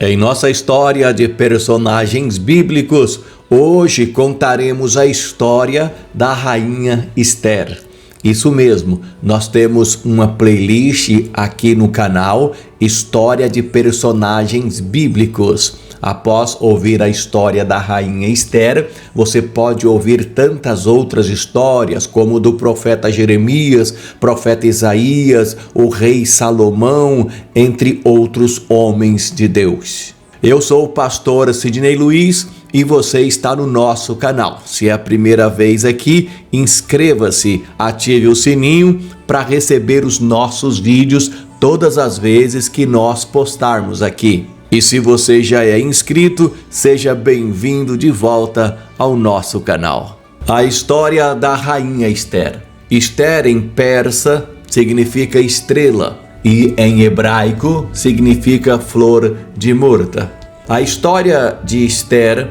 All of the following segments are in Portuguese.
Em nossa história de personagens bíblicos, hoje contaremos a história da rainha Esther. Isso mesmo, nós temos uma playlist aqui no canal, História de Personagens Bíblicos. Após ouvir a história da rainha Esther, você pode ouvir tantas outras histórias, como do profeta Jeremias, profeta Isaías, o rei Salomão, entre outros homens de Deus. Eu sou o pastor Sidney Luiz e você está no nosso canal. Se é a primeira vez aqui, inscreva-se, ative o sininho para receber os nossos vídeos todas as vezes que nós postarmos aqui. E se você já é inscrito, seja bem-vindo de volta ao nosso canal. A história da rainha Esther. Esther em persa significa estrela e em hebraico significa flor de murta. A história de Esther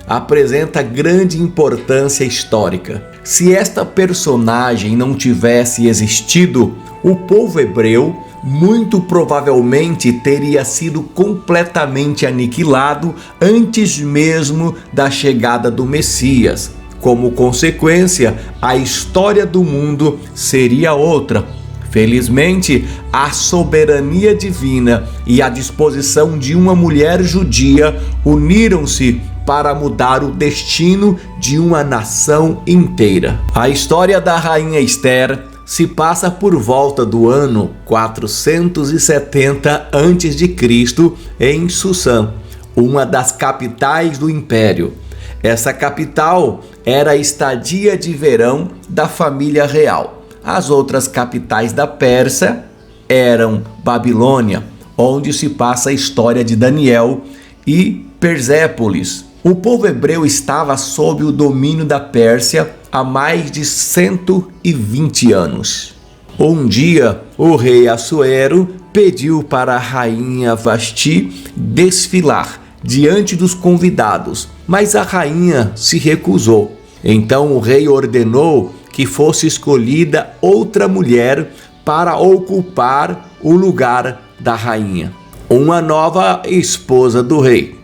apresenta grande importância histórica. Se esta personagem não tivesse existido, o povo hebreu muito provavelmente teria sido completamente aniquilado antes mesmo da chegada do Messias. Como consequência, a história do mundo seria outra. Felizmente, a soberania divina e a disposição de uma mulher judia uniram-se para mudar o destino de uma nação inteira. A história da rainha Esther se passa por volta do ano 470 a.C. em Susã, uma das capitais do império. Essa capital era a estadia de verão da família real. As outras capitais da Pérsia eram Babilônia, onde se passa a história de Daniel, e Persépolis. O povo hebreu estava sob o domínio da Pérsia há mais de 120 anos. Um dia, o rei Assuero pediu para a rainha Vasti desfilar diante dos convidados, mas a rainha se recusou. Então o rei ordenou que fosse escolhida outra mulher para ocupar o lugar da rainha, uma nova esposa do rei.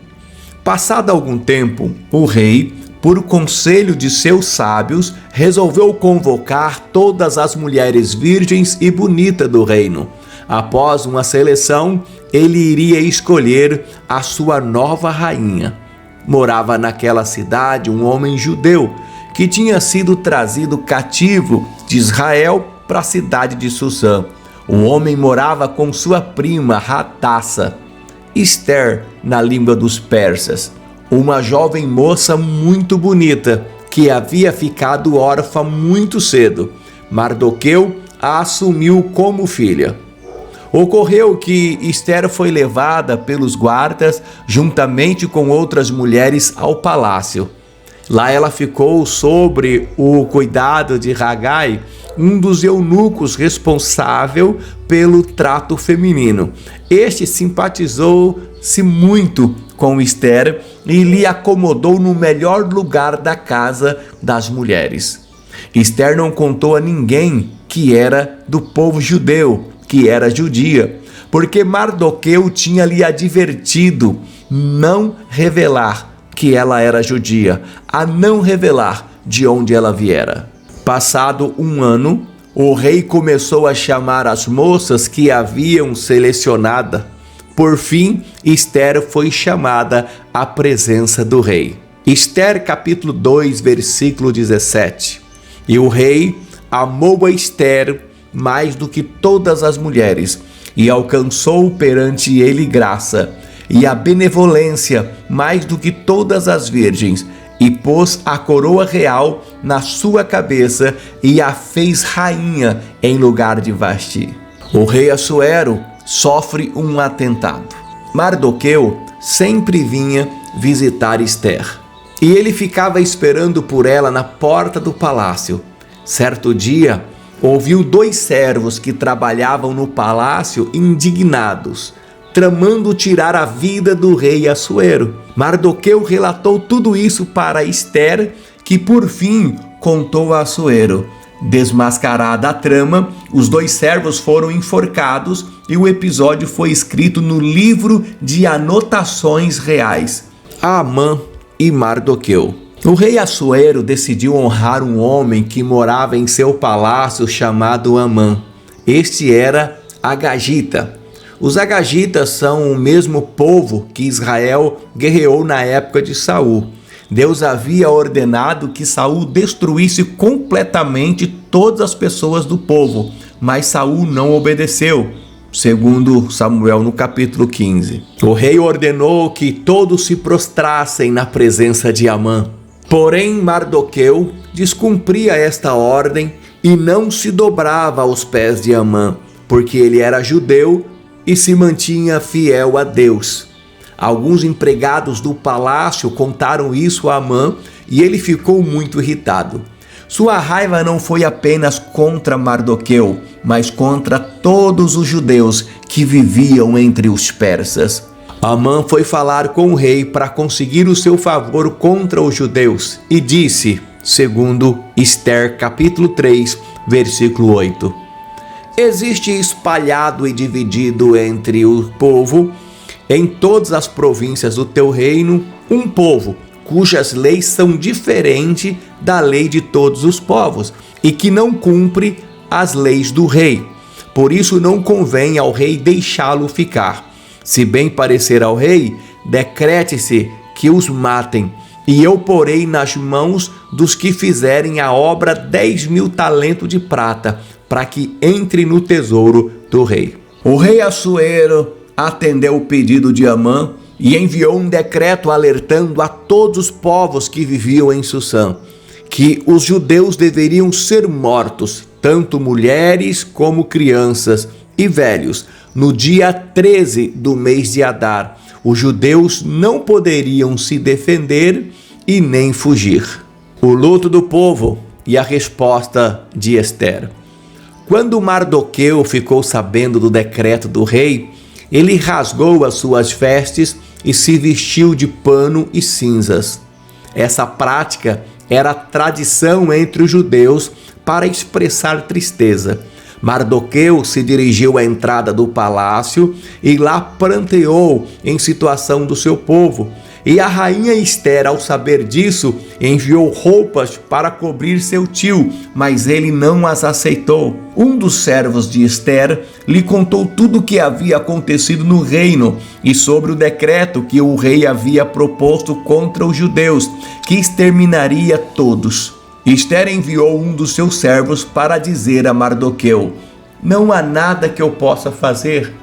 Passado algum tempo, o rei, por conselho de seus sábios, resolveu convocar todas as mulheres virgens e bonitas do reino. Após uma seleção, ele iria escolher a sua nova rainha. Morava naquela cidade um homem judeu que tinha sido trazido cativo de Israel para a cidade de Susã. O homem morava com sua prima Hadassa, Esther na língua dos persas, uma jovem moça muito bonita que havia ficado órfã muito cedo. Mardoqueu a assumiu como filha. Ocorreu que Esther foi levada pelos guardas juntamente com outras mulheres ao palácio. Lá ela ficou sob o cuidado de Hagai, um dos eunucos responsável pelo trato feminino. Este simpatizou-se muito com Esther e lhe acomodou no melhor lugar da casa das mulheres. Esther não contou a ninguém que era do povo judeu, que era judia, porque Mardoqueu tinha lhe advertido não revelar que ela era judia, a não revelar de onde ela viera. Passado um ano, o rei começou a chamar as moças que haviam selecionado. Por fim, Esther foi chamada à presença do rei. Esther capítulo 2, versículo 17. E o rei amou a Esther mais do que todas as mulheres, e alcançou perante ele graça e a benevolência mais do que todas as virgens, e pôs a coroa real na sua cabeça e a fez rainha em lugar de Vasti. O rei Assuero sofre um atentado. Mardoqueu sempre vinha visitar Esther, e ele ficava esperando por ela na porta do palácio. Certo dia, ouviu 2 servos que trabalhavam no palácio indignados, tramando tirar a vida do rei Assuero. Mardoqueu relatou tudo isso para Esther, que por fim contou a Assuero. Desmascarada a trama, os dois servos foram enforcados e o episódio foi escrito no livro de anotações reais. Amã e Mardoqueu. O rei Assuero decidiu honrar um homem que morava em seu palácio chamado Amã. Este era Agagita. Os agagitas são o mesmo povo que Israel guerreou na época de Saul. Deus havia ordenado que Saul destruísse completamente todas as pessoas do povo, mas Saul não obedeceu, segundo Samuel no capítulo 15. O rei ordenou que todos se prostrassem na presença de Amã. Porém, Mardoqueu descumpria esta ordem e não se dobrava aos pés de Amã, porque ele era judeu e se mantinha fiel a Deus. Alguns empregados do palácio contaram isso a Amã e ele ficou muito irritado. Sua raiva não foi apenas contra Mardoqueu, mas contra todos os judeus que viviam entre os persas. Amã foi falar com o rei para conseguir o seu favor contra os judeus e disse, segundo Ester capítulo 3, versículo 8: existe espalhado e dividido entre o povo, em todas as províncias do teu reino, um povo cujas leis são diferentes da lei de todos os povos e que não cumpre as leis do rei. Por isso não convém ao rei deixá-lo ficar. Se bem parecer ao rei, decrete-se que os matem, e eu porei nas mãos dos que fizerem a obra 10.000 talentos de prata, para que entre no tesouro do rei. O rei Assuero atendeu o pedido de Amã e enviou um decreto alertando a todos os povos que viviam em Susã que os judeus deveriam ser mortos, tanto mulheres como crianças e velhos, no dia 13 do mês de Adar. Os judeus não poderiam se defender e nem fugir. O luto do povo e a resposta de Ester. Quando Mardoqueu ficou sabendo do decreto do rei, ele rasgou as suas vestes e se vestiu de pano e cinzas. Essa prática era tradição entre os judeus para expressar tristeza. Mardoqueu se dirigiu à entrada do palácio e lá pranteou em situação do seu povo. E a rainha Ester, ao saber disso, enviou roupas para cobrir seu tio, mas ele não as aceitou. Um dos servos de Ester lhe contou tudo o que havia acontecido no reino e sobre o decreto que o rei havia proposto contra os judeus, que exterminaria todos. Ester enviou um dos seus servos para dizer a Mardoqueu: não há nada que eu possa fazer.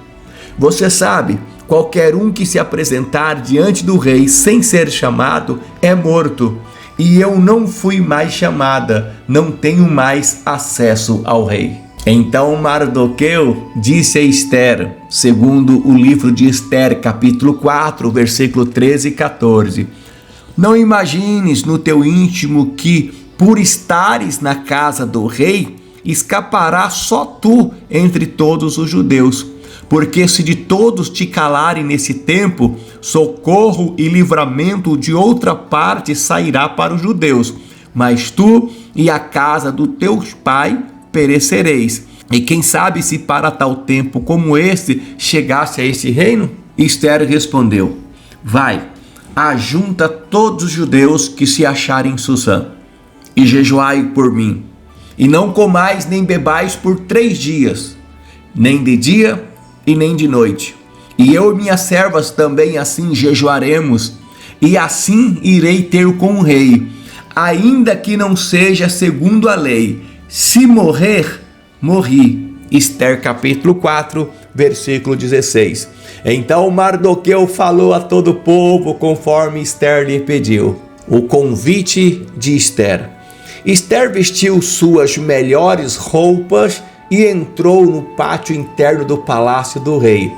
Você sabe, qualquer um que se apresentar diante do rei sem ser chamado é morto. E eu não fui mais chamada, não tenho mais acesso ao rei. Então Mardoqueu disse a Ester, segundo o livro de Ester, capítulo 4, versículo 13 e 14: não imagines no teu íntimo que, por estares na casa do rei, escapará só tu entre todos os judeus. Porque se de todos te calarem nesse tempo, socorro e livramento de outra parte sairá para os judeus. Mas tu e a casa do teu pai perecereis. E quem sabe se para tal tempo como este chegasse a este reino? Ester respondeu: vai, ajunta todos os judeus que se acharem em Susã, e jejuai por mim. E não comais nem bebais por 3 dias, nem de dia e nem de noite. E eu e minhas servas também assim jejuaremos, e assim irei ter com o rei, ainda que não seja segundo a lei. Se morrer, morri. Ester capítulo 4, versículo 16. Então Mardoqueu falou a todo o povo conforme Ester lhe pediu. O convite de Ester. Ester vestiu suas melhores roupas e entrou no pátio interno do palácio do rei.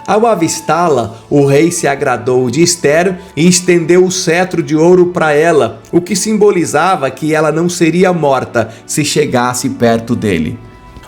Ao avistá-la, o rei se agradou de Ester e estendeu o cetro de ouro para ela, o que simbolizava que ela não seria morta se chegasse perto dele.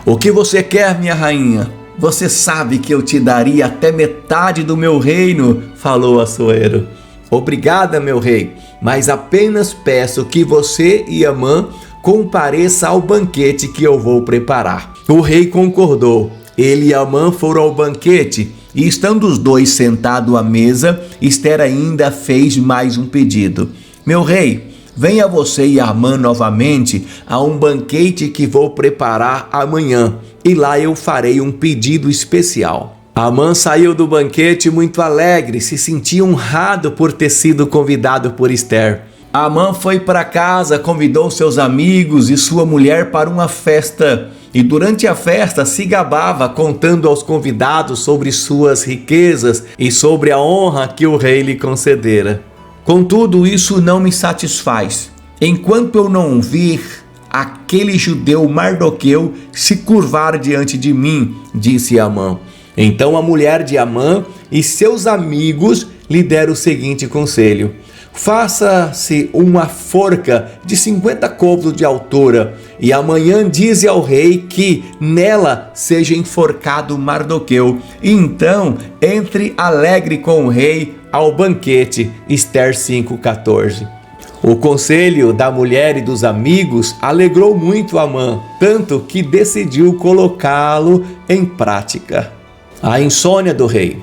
O que você quer, minha rainha? Você sabe que eu te daria até metade do meu reino, falou Assuero. Obrigada, meu rei, mas apenas peço que você e Amã compareça ao banquete que eu vou preparar. O rei concordou. Ele e Amã foram ao banquete, e estando os dois sentados à mesa, Ester ainda fez mais um pedido. Meu rei, venha você e Amã novamente a um banquete que vou preparar amanhã, e lá eu farei um pedido especial. Amã saiu do banquete muito alegre, se sentia honrado por ter sido convidado por Ester. Amã foi para casa, convidou seus amigos e sua mulher para uma festa, e durante a festa se gabava contando aos convidados sobre suas riquezas e sobre a honra que o rei lhe concedera. Contudo, isso não me satisfaz, enquanto eu não vir aquele judeu Mardoqueu se curvar diante de mim, disse Amã. Então a mulher de Amã e seus amigos lhe deram o seguinte conselho: faça-se uma forca de 50 côvados de altura, e amanhã dize ao rei que nela seja enforcado Mardoqueu, e então entre alegre com o rei ao banquete. Ester 5,14. O conselho da mulher e dos amigos alegrou muito Amã, tanto que decidiu colocá-lo em prática. A insônia do rei.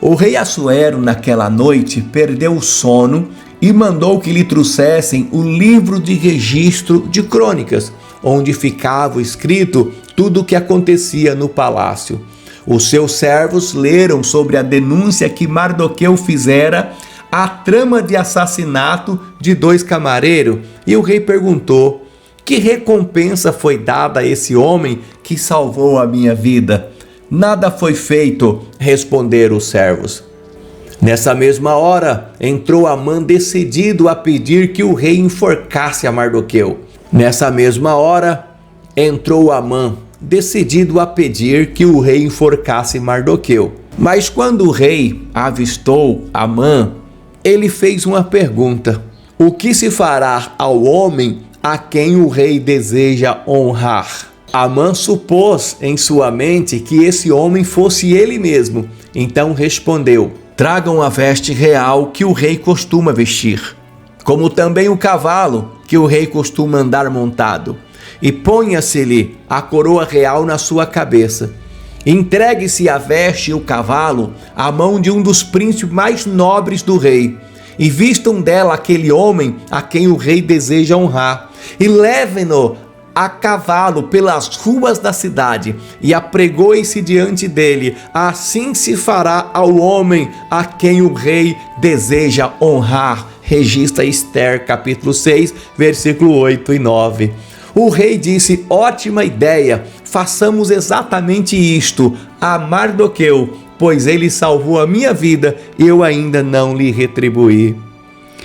O rei Assuero, naquela noite, perdeu o sono e mandou que lhe trouxessem o livro de registro de crônicas, onde ficava escrito tudo o que acontecia no palácio. Os seus servos leram sobre a denúncia que Mardoqueu fizera a trama de assassinato de 2 camareiros, e o rei perguntou: que recompensa foi dada a esse homem que salvou a minha vida? Nada foi feito, responderam os servos. Nessa mesma hora, entrou Amã decidido a pedir que o rei enforcasse a Mardoqueu. Nessa mesma hora, entrou Amã decidido a pedir que o rei enforcasse Mardoqueu. Mas quando o rei avistou Amã, ele fez uma pergunta: o que se fará ao homem a quem o rei deseja honrar? Amã supôs em sua mente que esse homem fosse ele mesmo. Então respondeu: tragam a veste real que o rei costuma vestir, como também o cavalo que o rei costuma andar montado, e ponha-se-lhe a coroa real na sua cabeça. Entregue-se a veste e o cavalo à mão de um dos príncipes mais nobres do rei, e vistam dela aquele homem a quem o rei deseja honrar, e levem-no a cavalo pelas ruas da cidade, e apregoe-se diante dele. Assim se fará ao homem a quem o rei deseja honrar. Registra Ester, capítulo 6, versículo 8 e 9. O rei disse: ótima ideia, façamos exatamente isto a Mardoqueu, pois ele salvou a minha vida e eu ainda não lhe retribuí.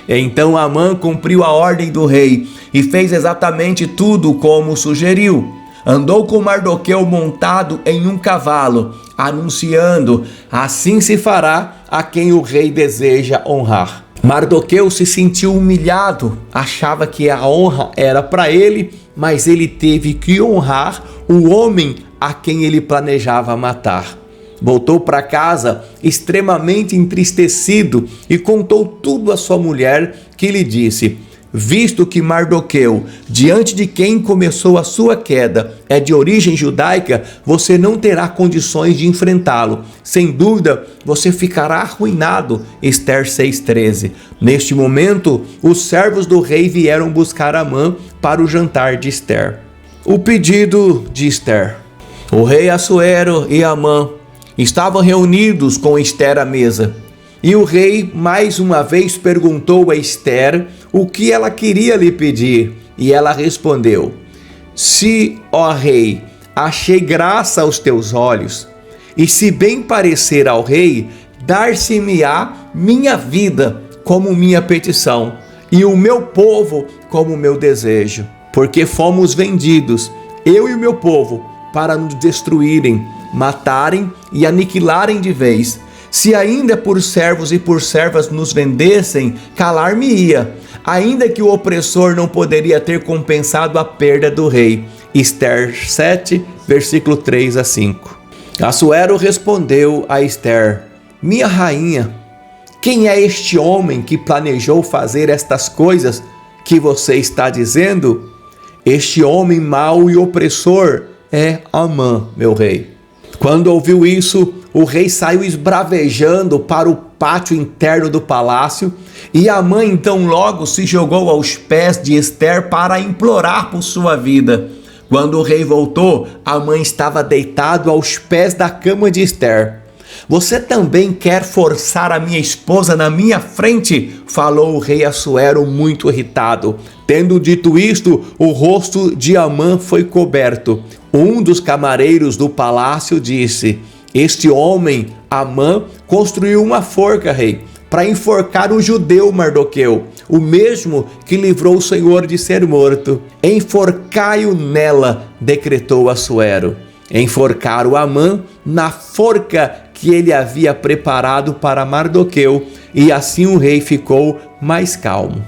Então Amã cumpriu a ordem do rei e fez exatamente tudo como sugeriu. Andou com Mardoqueu montado em um cavalo, anunciando: assim se fará a quem o rei deseja honrar. Mardoqueu se sentiu humilhado, achava que a honra era para ele, mas ele teve que honrar o homem a quem ele planejava matar. Voltou para casa extremamente entristecido e contou tudo à sua mulher, que lhe disse: visto que Mardoqueu, diante de quem começou a sua queda, é de origem judaica, você não terá condições de enfrentá-lo. Sem dúvida, você ficará arruinado. Ester 6,13. Neste momento, os servos do rei vieram buscar Amã para o jantar de Ester. O pedido de Ester. O rei Assuero e Amã estavam reunidos com Ester à mesa. E o rei mais uma vez perguntou a Ester o que ela queria lhe pedir. E ela respondeu: se, ó rei, achei graça aos teus olhos, e se bem parecer ao rei, dar-se-me-á minha vida como minha petição, e o meu povo como meu desejo. Porque fomos vendidos, eu e o meu povo, para nos destruírem, matarem e aniquilarem de vez. Se ainda por servos e por servas nos vendessem, calar-me-ia, ainda que o opressor não poderia ter compensado a perda do rei. Ester 7, versículo 3 a 5. Assuero respondeu a Ester: minha rainha, quem é este homem que planejou fazer estas coisas que você está dizendo? Este homem mau e opressor é Amã, meu rei. Quando ouviu isso, o rei saiu esbravejando para o pátio interno do palácio, e Amã então logo se jogou aos pés de Ester para implorar por sua vida. Quando o rei voltou, Amã estava deitado aos pés da cama de Ester. Você também quer forçar a minha esposa na minha frente? Falou o rei Assuero muito irritado. Tendo dito isto, o rosto de Amã foi coberto. Um dos camareiros do palácio disse: este homem, Amã, construiu uma forca, rei, para enforcar o judeu Mardoqueu, o mesmo que livrou o Senhor de ser morto. Enforcai-o nela, decretou Assuero. Enforcaram Amã na forca que ele havia preparado para Mardoqueu, e assim o rei ficou mais calmo.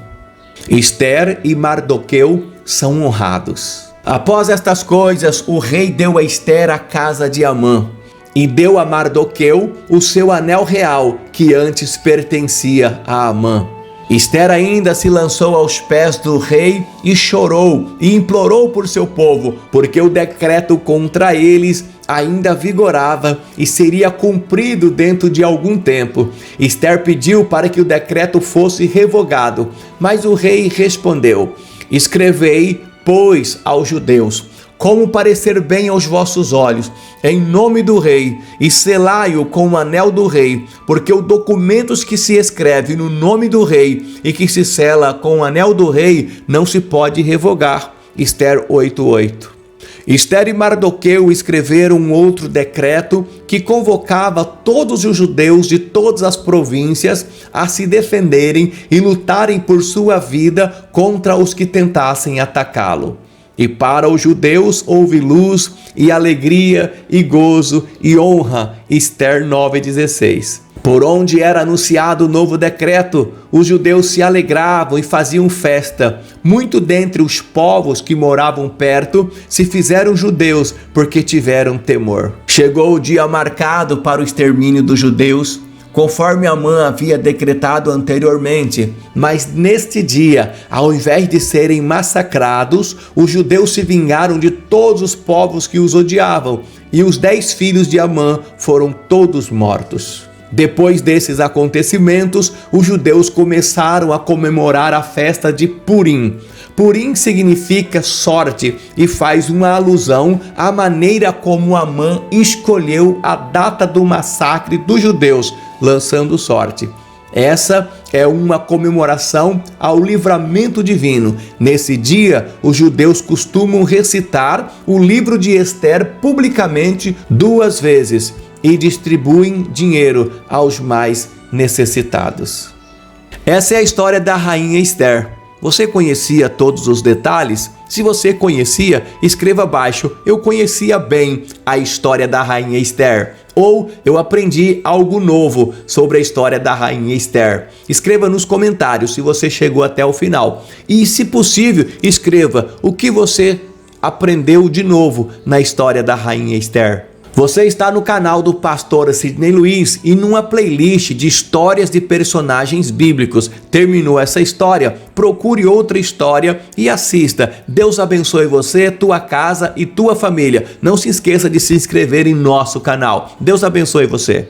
Ester e Mardoqueu são honrados. Após estas coisas, o rei deu a Ester a casa de Amã, e deu a Mardoqueu o seu anel real, que antes pertencia a Amã. Ester ainda se lançou aos pés do rei e chorou e implorou por seu povo, porque o decreto contra eles ainda vigorava e seria cumprido dentro de algum tempo. Ester pediu para que o decreto fosse revogado, mas o rei respondeu: escrevei, pois, aos judeus, como parecer bem aos vossos olhos, em nome do rei, e selai-o com o anel do rei, porque os documentos que se escreve no nome do rei e que se sela com o anel do rei não se pode revogar. Ester 8:8. Ester e Mardoqueu escreveram um outro decreto que convocava todos os judeus de todas as províncias a se defenderem e lutarem por sua vida contra os que tentassem atacá-lo. E para os judeus houve luz e alegria e gozo e honra. Ester 9:16. Por onde era anunciado o novo decreto, os judeus se alegravam e faziam festa. Muito dentre os povos que moravam perto se fizeram judeus, porque tiveram temor. Chegou o dia marcado para o extermínio dos judeus, conforme Amã havia decretado anteriormente. Mas neste dia, ao invés de serem massacrados, os judeus se vingaram de todos os povos que os odiavam, e os 10 filhos de Amã foram todos mortos. Depois desses acontecimentos, os judeus começaram a comemorar a festa de Purim. Purim significa sorte e faz uma alusão à maneira como Amã escolheu a data do massacre dos judeus, lançando sorte. Essa é uma comemoração ao livramento divino. Nesse dia, os judeus costumam recitar o livro de Ester publicamente 2 vezes e distribuem dinheiro aos mais necessitados. Essa é a história da rainha Ester. Você conhecia todos os detalhes? Se você conhecia, escreva abaixo: eu conhecia bem a história da rainha Ester. Ou eu aprendi algo novo sobre a história da rainha Ester. Escreva nos comentários se você chegou até o final. E, se possível, escreva o que você aprendeu de novo na história da rainha Ester. Você está no canal do Pastor Sidney Luiz e numa playlist de histórias de personagens bíblicos. Terminou essa história? Procure outra história e assista. Deus abençoe você, tua casa e tua família. Não se esqueça de se inscrever em nosso canal. Deus abençoe você.